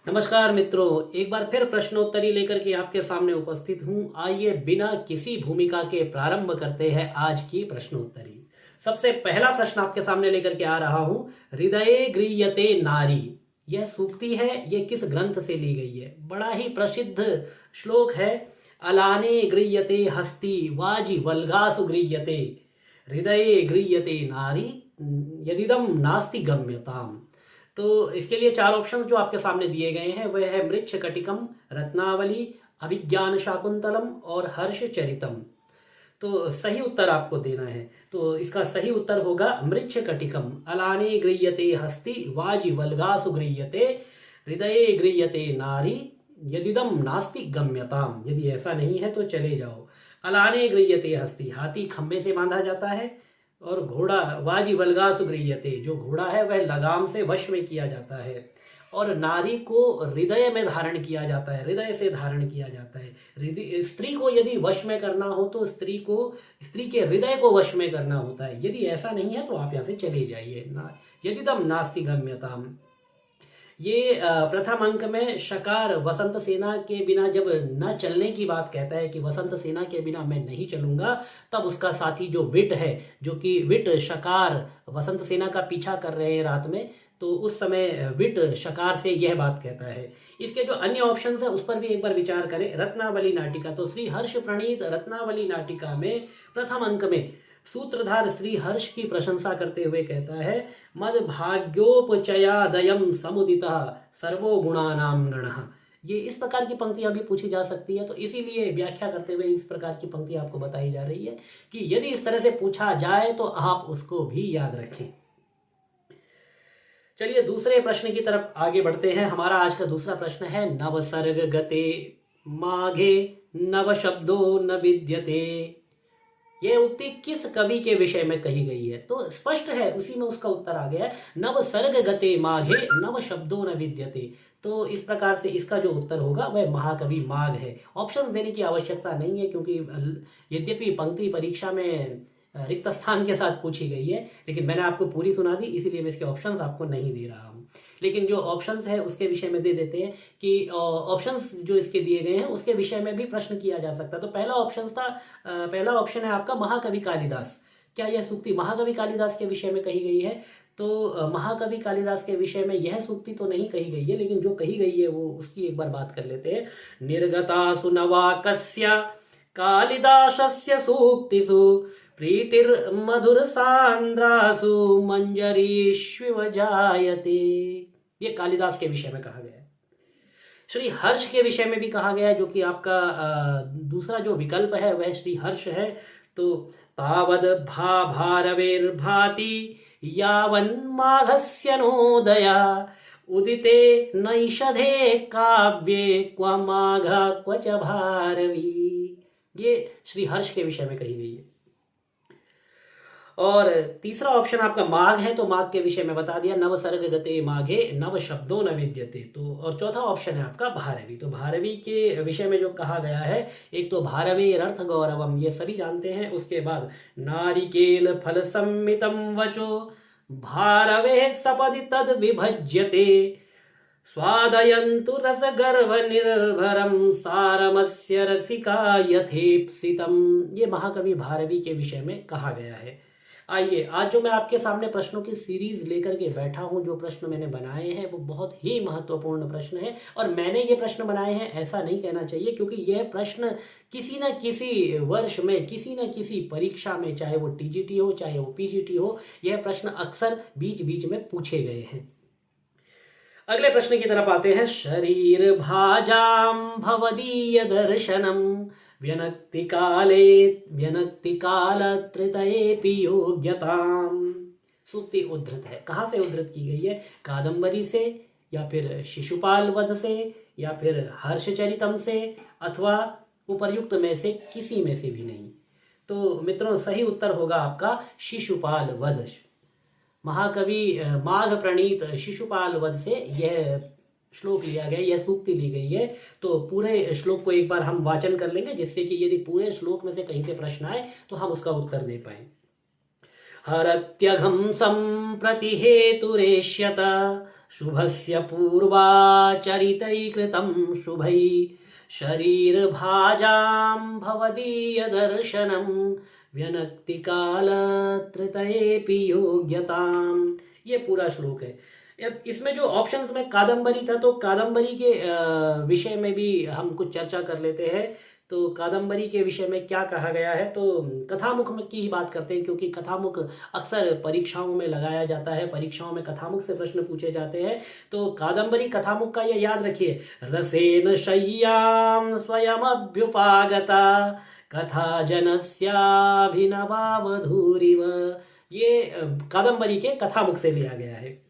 नमस्कार मित्रों, एक बार फिर प्रश्नोत्तरी लेकर के आपके सामने उपस्थित हूं। आइए बिना किसी भूमिका के प्रारंभ करते हैं आज की प्रश्नोत्तरी। सबसे पहला प्रश्न आपके सामने लेकर के आ रहा हूं। हृदये गृह्यते नारी, यह सूक्ति है, यह किस ग्रंथ से ली गई है? बड़ा ही प्रसिद्ध श्लोक है। अलाने गृह्यते हस्ती वाजि वल्गासु गृह्यते, हृदये गृह्यते नारी यदिदम नास्ति गम्यताम। तो इसके लिए चार ऑप्शंस जो आपके सामने दिए गए हैं वह है मृच्छ कटिकम, रत्नावली, अभिज्ञान शाकुंतलम और हर्ष चरितम। तो सही उत्तर आपको देना है। तो इसका सही उत्तर होगा मृच्छ कटिकम। अलाने गृह्यते हस्ति वाजि वल्गासु गृह्यते, हृदये गृह्यते नारी यदिदम नास्ति गम्यताम। यदि ऐसा नहीं है तो चले जाओ। अलाने गृह्यते हस्ति, हाथी खंबे से बांधा जाता है, और घोड़ा वाजि वल्गासु गृह्यते, जो घोड़ा है वह लगाम से वश में किया जाता है, और नारी को हृदय में धारण किया जाता है, हृदय से धारण किया जाता है। स्त्री को यदि वश में करना हो तो स्त्री के हृदय को वश में करना होता है। यदि ऐसा नहीं है तो आप यहाँ से चले जाइए। यदिदम नास्ति गम्यताम। ये प्रथम अंक में शकार वसंत सेना के बिना जब न चलने की बात कहता है कि वसंत सेना के बिना मैं नहीं चलूंगा, तब उसका साथी जो विट है, जो कि विट शकार वसंत सेना का पीछा कर रहे हैं रात में, तो उस समय विट शकार से यह बात कहता है। इसके जो अन्य ऑप्शंस है उस पर भी एक बार विचार करें। रत्नावली नाटिका, तो श्री हर्ष प्रणीत रत्नावली नाटिका में प्रथम अंक में सूत्रधार श्री हर्ष की प्रशंसा करते हुए कहता है, मद भाग्योपचयादयम समुदिता सर्वो गुणानाम गणः। ये इस प्रकार की पंक्तियां भी पूछी जा सकती है, तो इसीलिए व्याख्या करते हुए इस प्रकार की पंक्ति आपको बताई जा रही है कि यदि इस तरह से पूछा जाए तो आप उसको भी याद रखें। चलिए दूसरे प्रश्न की तरफ आगे बढ़ते हैं। हमारा आज का दूसरा प्रश्न है, नवसर्ग गते माघे नव शब्दो न विद्यते। यह उक्ति किस कवि के विषय में कही गई है? तो स्पष्ट है, उसी में उसका उत्तर आ गया है। नव सर्ग गते माघे नव शब्दों न विद्यते। तो इस प्रकार से इसका जो उत्तर होगा वह महाकवि माघ है। ऑप्शन देने की आवश्यकता नहीं है, क्योंकि यद्यपि पंक्ति परीक्षा में रिक्त स्थान के साथ पूछी गई है, लेकिन मैंने आपको पूरी सुना दी, इसीलिए मैं इसके ऑप्शंस आपको नहीं दे रहा हूँ। लेकिन जो ऑप्शंस है उसके विषय में दे देते हैं कि ऑप्शंस जो इसके दिए गए हैं उसके विषय में भी प्रश्न किया जा सकता है। तो पहला ऑप्शन है आपका महाकवि कालिदास। क्या यह सूक्ति महाकवि कालिदास के विषय में कही गई है? तो महाकवि कालिदास के विषय में यह सूक्ति तो नहीं कही गई है, लेकिन जो कही गई है वो उसकी एक बार बात कर लेते हैं। निर्गतासु नवाकस्य कालिदासस्य सूक्तिषु प्रीतिर्मधुर सांद्रासु मंजरीष्विव जायते। ये कालिदास के विषय में कहा गया है। श्री हर्ष के विषय में भी कहा गया है, जो कि आपका दूसरा जो विकल्प है वह श्री हर्ष है। तो तावद भा भारवेर्भाति यावन् माघस्य नोदया उदिते नैषधे काव्ये क्व माघ क्व च भारवी। ये श्री हर्ष के विषय में कही गई है। और तीसरा ऑप्शन आपका माघ है, तो माघ के विषय में बता दिया, नव सर्ग गते माघे नव शब्दों न विद्यते। तो और चौथा ऑप्शन है आपका भारवी। तो भारवी के विषय में जो कहा गया है, एक तो भारवे अर्थ गौरवम, ये सभी जानते हैं। उसके बाद नारिकेल फल सम्मितम वचो भारवे सपदि तद विभज्यते स्वादयन्तु रस गर्भ निर्भरम सारमस्य रसिका यथेप्सितम। ये महाकवि भारवी के विषय में कहा गया है। आइए, आज जो मैं आपके सामने प्रश्नों की सीरीज लेकर के बैठा हूं, जो प्रश्न मैंने बनाए हैं वो बहुत ही महत्वपूर्ण प्रश्न है। और मैंने ये प्रश्न बनाए हैं ऐसा नहीं कहना चाहिए, क्योंकि यह प्रश्न किसी न किसी वर्ष में किसी न किसी परीक्षा में, चाहे वो टीजीटी हो चाहे वो पीजीटी हो, यह प्रश्न अक्सर बीच बीच में पूछे गए हैं। अगले प्रश्न की तरफ आते हैं। शरीर भाजाम भवदीय दर्शनम व्यनक्ति काल त्रितयेपि योग्यताम। सूक्ति उद्धृत है। कहाँ से उद्धृत की गई है? कादंबरी से, या फिर शिशुपाल वध से, या फिर हर्षचरितम से, अथवा उपर्युक्त में से किसी में से भी नहीं। तो मित्रों, सही उत्तर होगा आपका शिशुपाल वध। महाकवि माघ प्रणीत शिशुपाल वध से यह श्लोक लिया गया, यह सूक्ति ली गई है। तो पूरे श्लोक को एक बार हम वाचन कर लेंगे, जिससे कि यदि पूरे श्लोक में से कहीं से प्रश्न आए तो हम उसका उत्तर दे पाए। हरत्यघं सम्प्रति हेतुरेष्यत शुभस्य पूर्वाचरितैकृतं शुभै शरीरभाजां भवदीयदर्शनं व्यनक्ति कालत्रतयेऽपि योग्यताम्। ये पूरा श्लोक है। अब इसमें जो ऑप्शंस में कादम्बरी था, तो कादम्बरी के विषय में भी हम कुछ चर्चा कर लेते हैं। तो कादम्बरी के विषय में क्या कहा गया है, तो कथामुख में की ही बात करते हैं, क्योंकि कथामुख अक्सर परीक्षाओं में लगाया जाता है, परीक्षाओं में कथामुख से प्रश्न पूछे जाते हैं। तो कादम्बरी कथामुख का ये याद रखिए, रसेन शय्यां स्वयमभ्युपागता कथा जनस्याभिनवावधूरिव। ये कादम्बरी के कथामुख से लिया गया है।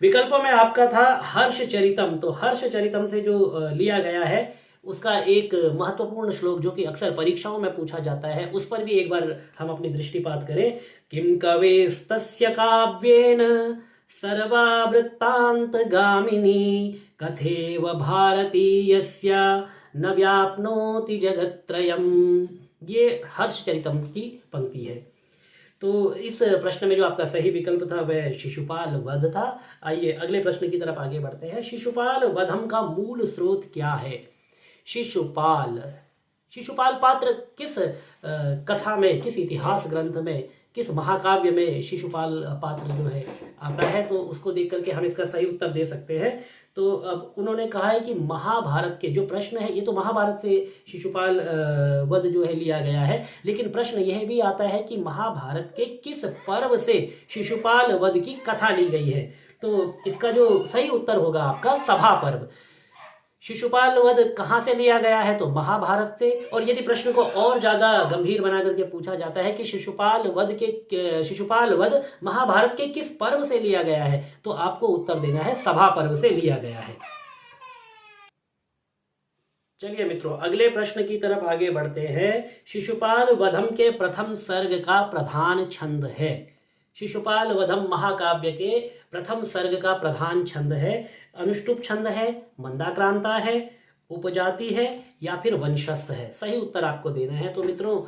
विकल्पों में आपका था हर्ष चरितम, तो हर्ष चरितम से जो लिया गया है उसका एक महत्वपूर्ण श्लोक जो कि अक्सर परीक्षाओं में पूछा जाता है, उस पर भी एक बार हम अपनी दृष्टिपात करें। किम कवेस्तस्य काव्येन सर्वावृत्तांत गामिनी कथेव भारतीयस्य न व्याप्नोति जगत्त्रयम्। ये हर्ष चरितम की पंक्ति है। तो इस प्रश्न में जो आपका सही विकल्प था वह शिशुपाल वध था। आइए अगले प्रश्न की तरफ आगे बढ़ते हैं। शिशुपाल वधम का मूल स्रोत क्या है? शिशुपाल पात्र किस कथा में, किस इतिहास ग्रंथ में, किस महाकाव्य में शिशुपाल पात्र जो है आता है, तो उसको देख करके हम इसका सही उत्तर दे सकते हैं। तो अब उन्होंने कहा है कि महाभारत के जो प्रश्न है, ये तो महाभारत से शिशुपाल वध जो है लिया गया है, लेकिन प्रश्न यह भी आता है कि महाभारत के किस पर्व से शिशुपाल वध की कथा ली गई है। तो इसका जो सही उत्तर होगा आपका सभा पर्व। शिशुपाल वध कहाँ से लिया गया है, तो महाभारत से। और यदि प्रश्न को और ज्यादा गंभीर बना करके पूछा जाता है कि शिशुपाल वध महाभारत के किस पर्व से लिया गया है, तो आपको उत्तर देना है सभा पर्व से लिया गया है। चलिए मित्रों, अगले प्रश्न की तरफ आगे बढ़ते हैं। शिशुपाल वधम के प्रथम सर्ग का प्रधान छंद है। शिशुपाल वधम महाकाव्य के प्रथम सर्ग का प्रधान छंद है। अनुष्टुप छंद है, मंदाक्रांता है, उपजाति है या फिर वंशस्थ है। सही उत्तर आपको देना है। तो मित्रों,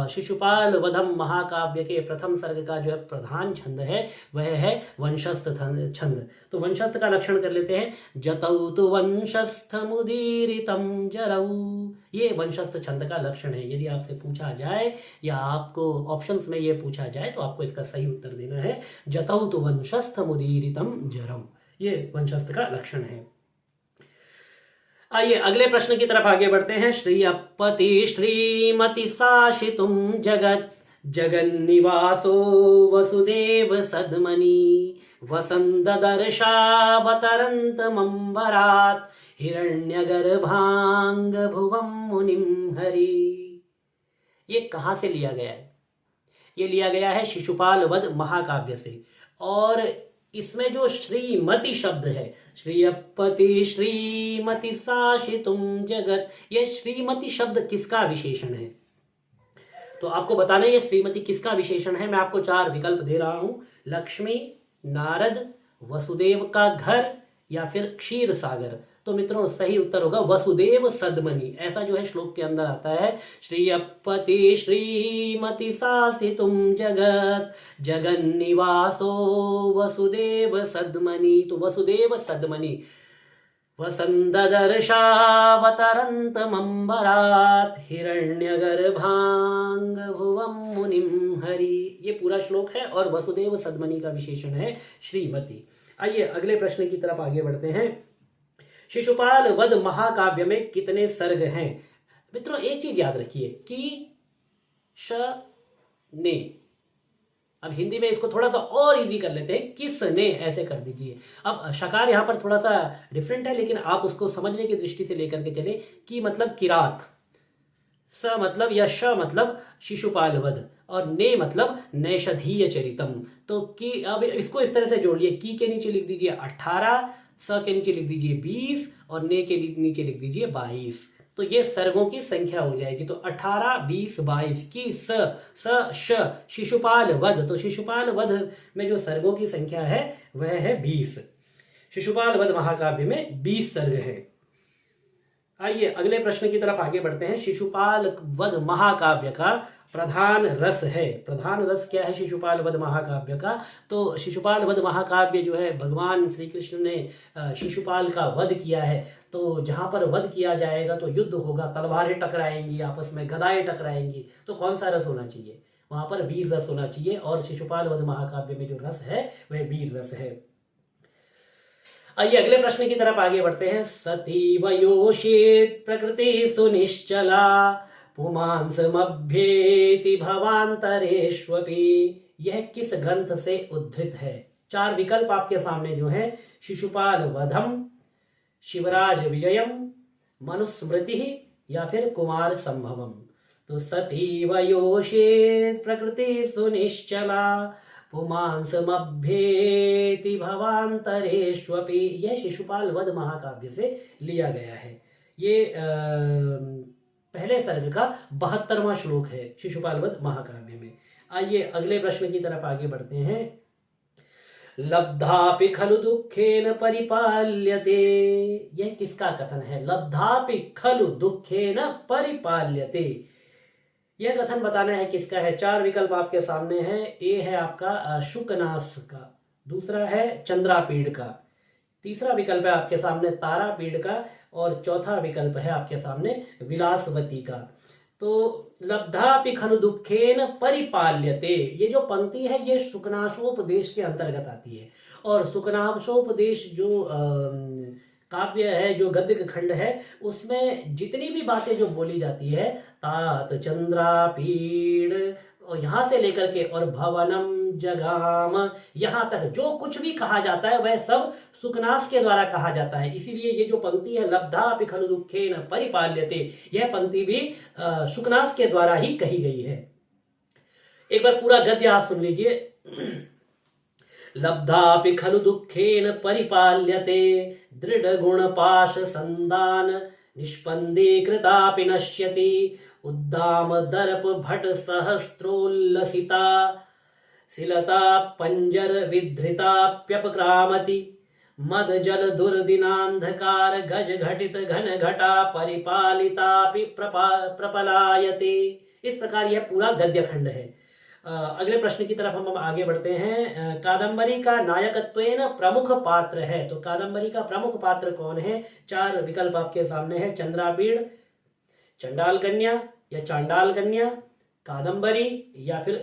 शिशुपाल वधम महाकाव्य के प्रथम सर्ग का जो है प्रधान छंद है वह है वंशस्थ छंद। तो वंशस्थ का लक्षण कर लेते हैं। जतौ तु वंशस्थ मुदीरितम जरऊ, ये वंशस्थ छंद का लक्षण है। यदि आपसे पूछा जाए या आपको ऑप्शंस में ये पूछा जाए तो आपको इसका सही उत्तर देना है जतौ तु वंशस्थ मुदीरितम जरऊ, ये वंशस्थ का लक्षण है। आइए अगले प्रश्न की तरफ आगे बढ़ते हैं। श्रियपति श्रीमति शासितुम जगत जगन्निवासो वसुदेव सद्मनि वसन्तदर्शावतरन्तमम्बरात् हिरण्यगर्भांग भुवं मुनिं हरि। ये कहाँ से लिया गया है? ये लिया गया है शिशुपाल वध महाकाव्य से। और इसमें जो श्रीमती शब्द है, श्रियपति श्रीमति शासितुम जगत, ये श्रीमती शब्द किसका विशेषण है? तो आपको बताना ये श्रीमती किसका विशेषण है। मैं आपको 4 विकल्प दे रहा हूं। लक्ष्मी, नारद, वसुदेव का घर या फिर क्षीर सागर। तो मित्रों सही उत्तर होगा वसुदेव सद्मनि। ऐसा जो है श्लोक के अंदर आता है, श्रियपति श्रीमति शासितुम जगत जगन्निवासो वसुदेव सद्मनि। तो वसुदेव सद्मनि वसन्तदर्शावतरन्तमम्बरात् हिरण्यगर्भांग भुवं मुनिं हरि। ये पूरा श्लोक है और वसुदेव सद्मनि का विशेषण है श्रीमती। आइए अगले प्रश्न की तरफ आगे बढ़ते हैं। शिशुपाल वध महाकाव्य में कितने सर्ग हैं? मित्रों एक चीज याद रखिए, कि श ने। अब हिंदी में इसको थोड़ा सा और इजी कर लेते हैं, किसने, ऐसे कर दीजिए। अब शकार यहां पर थोड़ा सा डिफरेंट है, लेकिन आप उसको समझने की दृष्टि से लेकर के चले। कि मतलब किरात, स मतलब या श मतलब शिशुपाल वध, और ने मतलब नैषधीय चरितम। तो कि अब इसको इस तरह से जोड़िए, की के नीचे लिख दीजिए 18, स के नीचे लिख दीजिए 20 और ने के नीचे लिख दीजिए 22। तो ये सर्गों की संख्या हो जाएगी। तो 18, 20, 22 की स श शिशुपाल वध। तो शिशुपाल वध में जो सर्गों की संख्या है वह है 20। शिशुपाल वध महाकाव्य में 20 सर्ग है। आइए अगले प्रश्न की तरफ आगे बढ़ते हैं। शिशुपाल वध महाकाव्य का प्रधान रस है, प्रधान रस क्या है शिशुपाल वध महाकाव्य का? तो शिशुपाल वध महाकाव्य जो है, भगवान श्री कृष्ण ने शिशुपाल का वध किया है। तो जहां पर वध किया जाएगा तो युद्ध होगा, तलवारें टकराएंगी आपस में, गदाएं टकराएंगी, तो कौन सा रस होना चाहिए? वहां पर वीर रस होना चाहिए। और शिशुपाल वध महाकाव्य में जो रस है वह वीर रस है। आइए अगले प्रश्न की तरफ आगे बढ़ते हैं। सतीव योषित प्रकृति सुनिश्चला पुमांसमभ्येति भवांतरेष्वपि। यह किस ग्रंथ से उद्धृत है? 4 विकल्प आपके सामने जो है, शिशुपाल वधम, शिवराज विजयम, मनुस्मृति या फिर कुमार संभवम। तो सतीव योषित प्रकृति सुनिश्चला पुमांसमभ्येति भवांतरेष्वपि, यह शिशुपाल वध महाकाव्य से लिया गया है। ये पहले सर्ग का 72वां श्लोक है शिशुपाल वध महाकाव्य में। आइए अगले प्रश्न की तरफ आगे बढ़ते हैं। लब्धापि खलु दुखेन परिपाल्यते, यह किसका कथन है? लब्धापि खलु दुखेन परिपाल्यते, यह कथन बताना है किसका है? 4 विकल्प आपके सामने हैं। ए है आपका शुकनास का, दूसरा है चंद्रापीड़ का, तीसरा विकल्प है आपके सामने तारापीड़ का, और चौथा विकल्प है आपके सामने विलासवती का। तो लब्धापि खलु दुखेन परिपाल्यते, ये जो पंक्ति है ये शुकनासोपदेश के अंतर्गत आती है। और शुकनासोपदेश जो काव्य है, जो गद्य खंड है, उसमें जितनी भी बातें जो बोली जाती है, तात चंद्रापीड़ और यहां से लेकर के और भवनम जगाम, यहां तक जो कुछ भी कहा जाता है वह सब सुकनास के द्वारा कहा जाता है। इसीलिए ये जो पंक्ति है लब्धापि खलु दुखेन परिपाल्यते, यह पंक्ति भी सुकनास के द्वारा ही कही गई है। एक बार पूरा गद्य आप सुन लीजिए। लब्धापि खलु दुखेन परिपाल्यते दृढ़ गुण पाश संदान निष्पन्दीकृतापि नश्यति उद्दाम दर्प भट सहस्त्रोल्लसिता शिलता पंजर विधृताप्यपक्रामति मद जल दुर्दिनांधकार गज घटित घन घटा परिपालितापि प्रपलायते। इस प्रकार यह पूरा गद्य खंड है। अगले प्रश्न की तरफ हम आगे बढ़ते हैं। कादंबरी का नायकत्वेन प्रमुख पात्र है, तो कादंबरी का प्रमुख पात्र कौन है? 4 विकल्प आपके सामने है। चंद्रापीड़, चंडाल कन्या या चांडाल कन्या, कादंबरी या फिर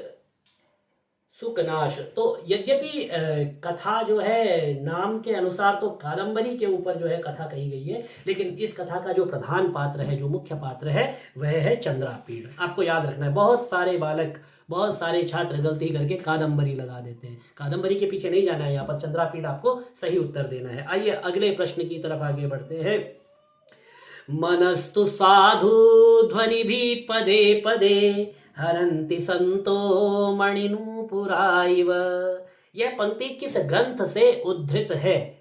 सुकनाश। तो यद्यपि कथा जो है नाम के अनुसार तो कादंबरी के ऊपर जो है कथा कही गई है, लेकिन इस कथा का जो प्रधान पात्र है, जो मुख्य पात्र है, वह है चंद्रापीड़। आपको याद रखना है, बहुत सारे बालक, बहुत सारे छात्र गलती करके कादंबरी लगा देते हैं। कादंबरी के पीछे नहीं जाना है, यहाँ पर चंद्रापीड़ आपको सही उत्तर देना है। आइए अगले प्रश्न की तरफ आगे बढ़ते हैं। मनस्तु साधु ध्वनि भी पदे पदे हरन्ति संतो मणिनूपुराइव, यह पंक्ति किस ग्रंथ से उद्धृत है?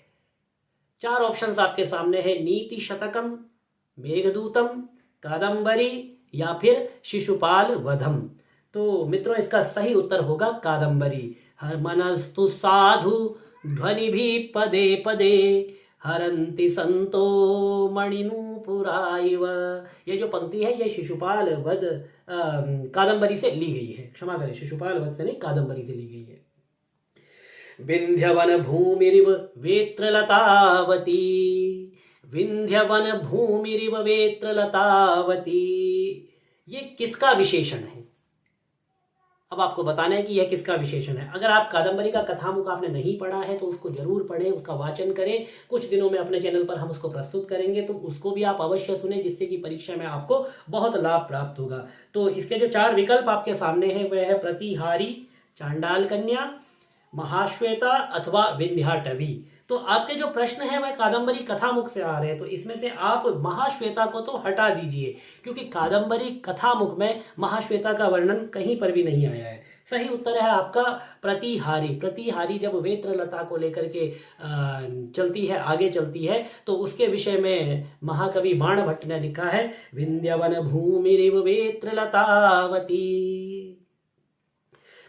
4 ऑप्शंस आपके सामने है। नीति शतकम, मेघदूतम, कादंबरी या फिर शिशुपाल वधम। तो मित्रों इसका सही उत्तर होगा कादंबरी। मनस्तु साधु ध्वनि भी पदे पदे हरन्ति संतो मणिनूपुराइव, ये जो पंक्ति है ये शिशुपाल वध कादंबरी से ली गई है। क्षमा करें, शिशुपाल वध से नहीं, कादंबरी से ली गई है। विंध्यवन भूमिरिव वेत्रलतावती, विंध्यवन भूमिरिव वेत्रलतावती, ये किसका विशेषण है? अब आपको बताना है कि यह किसका विशेषण है। अगर आप कादंबरी का कथामुख आपने नहीं पढ़ा है तो उसको जरूर पढ़ें, उसका वाचन करें। कुछ दिनों में अपने चैनल पर हम उसको प्रस्तुत करेंगे, तो उसको भी आप अवश्य सुने, जिससे कि परीक्षा में आपको बहुत लाभ प्राप्त होगा। तो इसके जो 4 विकल्प आपके सामने हैं वह है प्रतिहारी, चांडाल कन्या, महाश्वेता अथवा विंध्याटवी। तो आपके जो प्रश्न है वह कादंबरी कथामुख से आ रहे हैं, तो इसमें से आप महाश्वेता को तो हटा दीजिए, क्योंकि कादंबरी कथामुख में महाश्वेता का वर्णन कहीं पर भी नहीं आया है। सही उत्तर है आपका प्रतिहारी। प्रतिहारी जब वेत्रलता को लेकर के चलती है, आगे चलती है, तो उसके विषय में महाकवि बाणभट्ट ने लिखा है, विंध्यवन भूमिरिव वेत्रलतावती।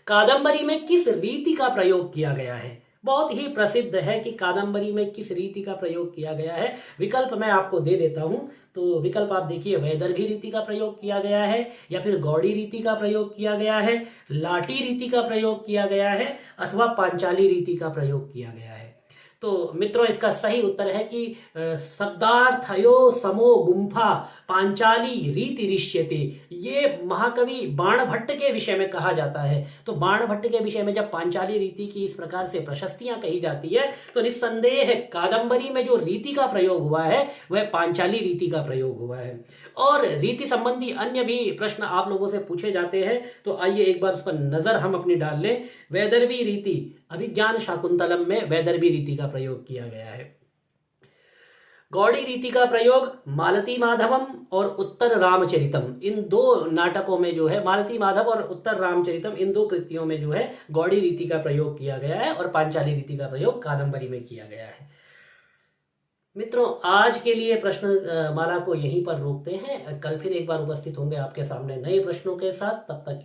कादंबरी में किस रीति का प्रयोग किया गया है? बहुत ही प्रसिद्ध है कि कादंबरी में किस रीति का प्रयोग किया गया है। विकल्प मैं आपको दे देता हूं, तो विकल्प आप देखिए, वैदर्भी रीति का प्रयोग किया गया है, या फिर गौड़ी रीति का प्रयोग किया गया है, लाटी रीति का प्रयोग किया गया है, अथवा पांचाली रीति का प्रयोग किया गया है। तो मित्रों, इसका सही उत्तर है कि शब्दार्थयो समो गुंफा पांचाली रीति ऋष्यते। ये महाकवि बाणभट्ट के विषय में कहा जाता है। तो बाणभट्ट के विषय में जब पांचाली रीति की इस प्रकार से प्रशस्तियां कही जाती है, तो निस्संदेह कादंबरी में जो रीति का प्रयोग हुआ है वह पांचाली रीति का प्रयोग हुआ है। और रीति संबंधी अन्य भी प्रश्न आप लोगों से पूछे जाते हैं, तो आइए एक बार उस पर नजर हम अपनी डाल लें। वैदर्भी रीति, अभिज्ञान शाकुंतलम में वैदर्भी रीति का प्रयोग किया गया है। गौड़ी रीति का प्रयोग मालती माधवम और उत्तर रामचरितम, इन दो नाटकों में जो है, मालती माधव और उत्तर रामचरितम, इन दो कृतियों में जो है गौड़ी रीति का प्रयोग किया गया है, और पांचाली रीति का प्रयोग कादंबरी में किया गया है। मित्रों, आज के लिए प्रश्न माला को यहीं पर रोकते हैं। कल फिर एक बार उपस्थित होंगे आपके सामने नए प्रश्नों के साथ। तब तक